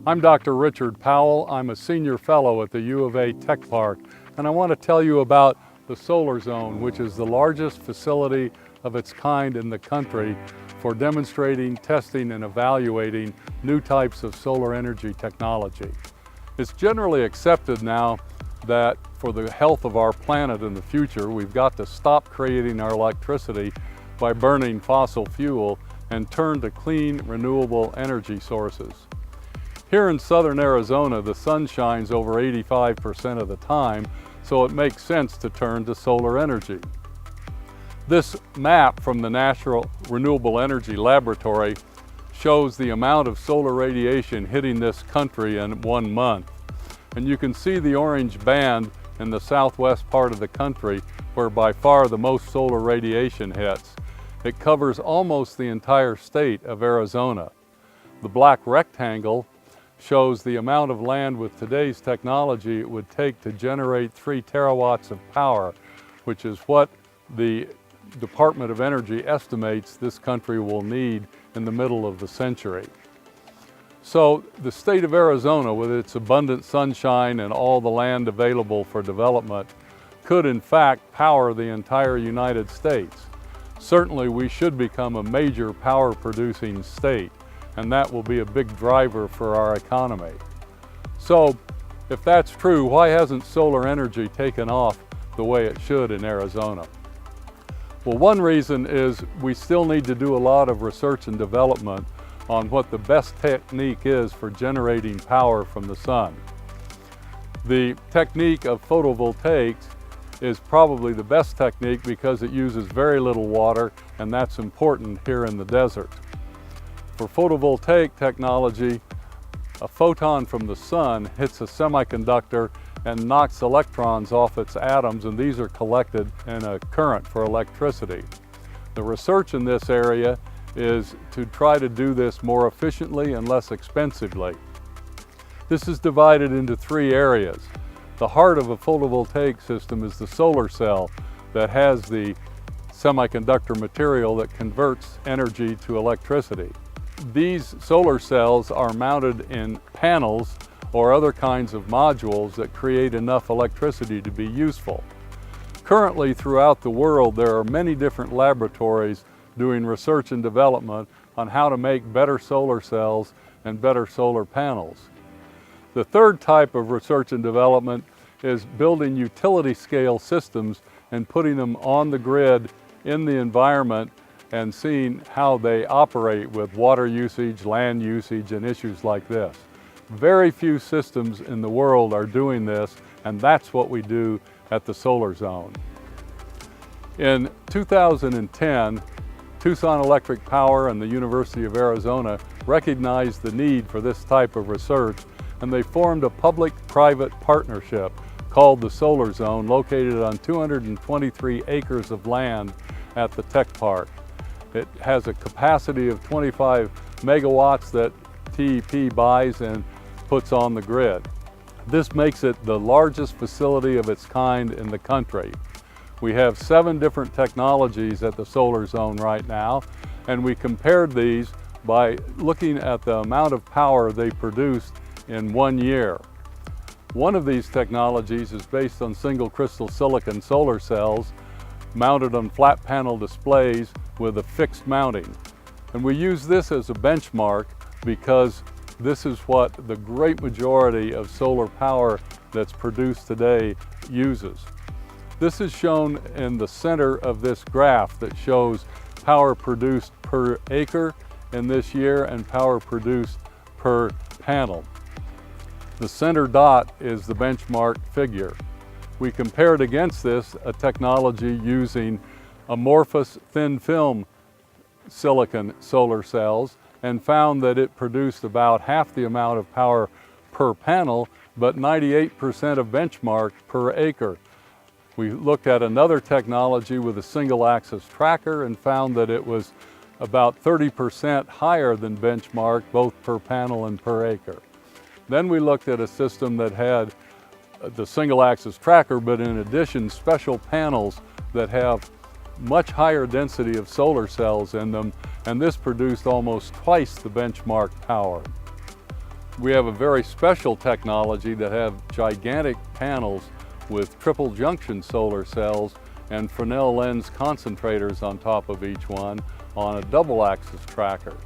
I'm Dr. Richard Powell. I'm a senior fellow at the U of A Tech Park, and I want to tell you about the Solar Zone, which is the largest facility of its kind in the country for demonstrating, testing, and evaluating new types of solar energy technology. It's generally accepted now that for the health of our planet in the future, we've got to stop creating our electricity by burning fossil fuel and turn to clean, renewable energy sources. Here in southern Arizona, the sun shines over 85% of the time, so it makes sense to turn to solar energy. This map from the National Renewable Energy Laboratory shows the amount of solar radiation hitting this country in 1 month. And you can see the orange band in the southwest part of the country where by far the most solar radiation hits. It covers almost the entire state of Arizona. The black rectangle shows the amount of land with today's technology it would take to generate 3 terawatts of power, which is what the Department of Energy estimates this country will need in the middle of the century. So the state of Arizona, with its abundant sunshine and all the land available for development, could in fact power the entire United States. Certainly we should become a major power producing state, and that will be a big driver for our economy. So if that's true, why hasn't solar energy taken off the way it should in Arizona? Well, one reason is we still need to do a lot of research and development on what the best technique is for generating power from the sun. The technique of photovoltaics is probably the best technique because it uses very little water, and that's important here in the desert. For photovoltaic technology, a photon from the sun hits a semiconductor and knocks electrons off its atoms, and these are collected in a current for electricity. The research in this area is to try to do this more efficiently and less expensively. This is divided into 3 areas. The heart of a photovoltaic system is the solar cell that has the semiconductor material that converts energy to electricity. These solar cells are mounted in panels or other kinds of modules that create enough electricity to be useful. Currently, throughout the world, there are many different laboratories doing research and development on how to make better solar cells and better solar panels. The third type of research and development is building utility scale systems and putting them on the grid in the environment and seeing how they operate with water usage, land usage, and issues like this. Very few systems in the world are doing this, and that's what we do at the Solar Zone. In 2010, Tucson Electric Power and the University of Arizona recognized the need for this type of research, and they formed a public-private partnership called the Solar Zone, located on 223 acres of land at the Tech Park. It has a capacity of 25 megawatts that TEP buys and puts on the grid. This makes it the largest facility of its kind in the country. We have 7 different technologies at the Solar Zone right now, and we compared these by looking at the amount of power they produced in 1 year. One of these technologies is based on single crystal silicon solar cells mounted on flat panel displays with a fixed mounting. And we use this as a benchmark because this is what the great majority of solar power that's produced today uses. This is shown in the center of this graph that shows power produced per acre in this year and power produced per panel. The center dot is the benchmark figure. We compared against this a technology using amorphous thin film silicon solar cells and found that it produced about half the amount of power per panel, but 98% of benchmark per acre. We looked at another technology with a single axis tracker and found that it was about 30% higher than benchmark, both per panel and per acre. Then we looked at a system that had the single axis tracker, but in addition special panels that have much higher density of solar cells in them, and this produced almost twice the benchmark power. We have a very special technology that have gigantic panels with triple junction solar cells and Fresnel lens concentrators on top of each one on a double axis tracker.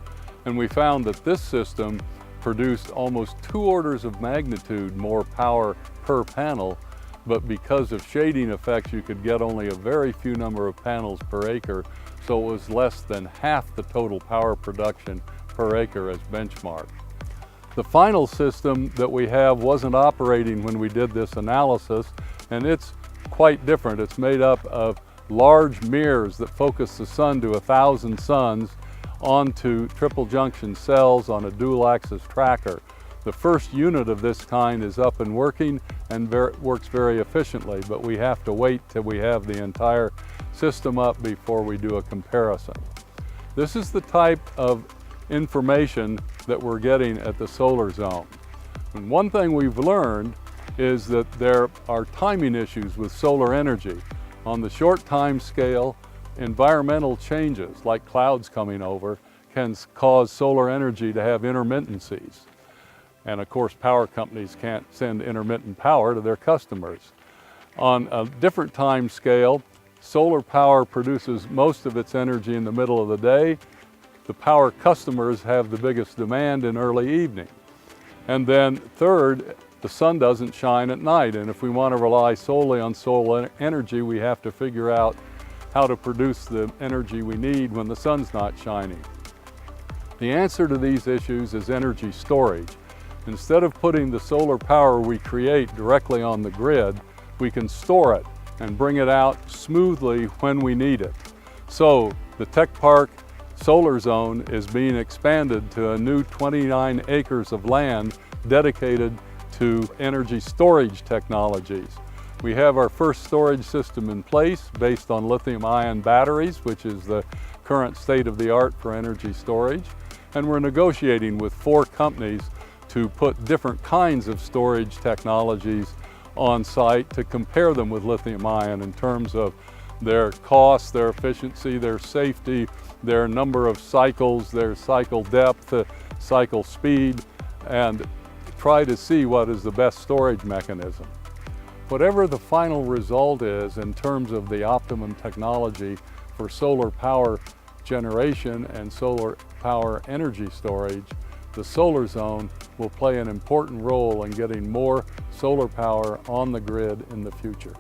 And we found that this system produced almost 2 orders of magnitude more power per panel, but because of shading effects you could get only a very few number of panels per acre, so it was less than half the total power production per acre as benchmark. The final system that we have wasn't operating when we did this analysis, and it's quite different. It's made up of large mirrors that focus the sun to 1,000 suns onto triple junction cells on a dual axis tracker. The first unit of this kind is up and working and works very efficiently, but we have to wait till we have the entire system up before we do a comparison. This is the type of information that we're getting at the solar zone. And one thing we've learned is that there are timing issues with solar energy. On the short time scale, environmental changes like clouds coming over can cause solar energy to have intermittencies. And of course, power companies can't send intermittent power to their customers. On a different time scale, solar power produces most of its energy in the middle of the day. The power customers have the biggest demand in early evening. And then third, the sun doesn't shine at night, and if we want to rely solely on solar energy, we have to figure out how to produce the energy we need when the sun's not shining. The answer to these issues is energy storage. Instead of putting the solar power we create directly on the grid, we can store it and bring it out smoothly when we need it. So the Tech Park Solar Zone is being expanded to a new 29 acres of land dedicated to energy storage technologies. We have our first storage system in place based on lithium-ion batteries, which is the current state-of-the-art for energy storage. And we're negotiating with 4 companies to put different kinds of storage technologies on site to compare them with lithium-ion in terms of their cost, their efficiency, their safety, their number of cycles, their cycle depth, cycle speed, and try to see what is the best storage mechanism. Whatever the final result is in terms of the optimum technology for solar power generation and solar power energy storage, the solar zone will play an important role in getting more solar power on the grid in the future.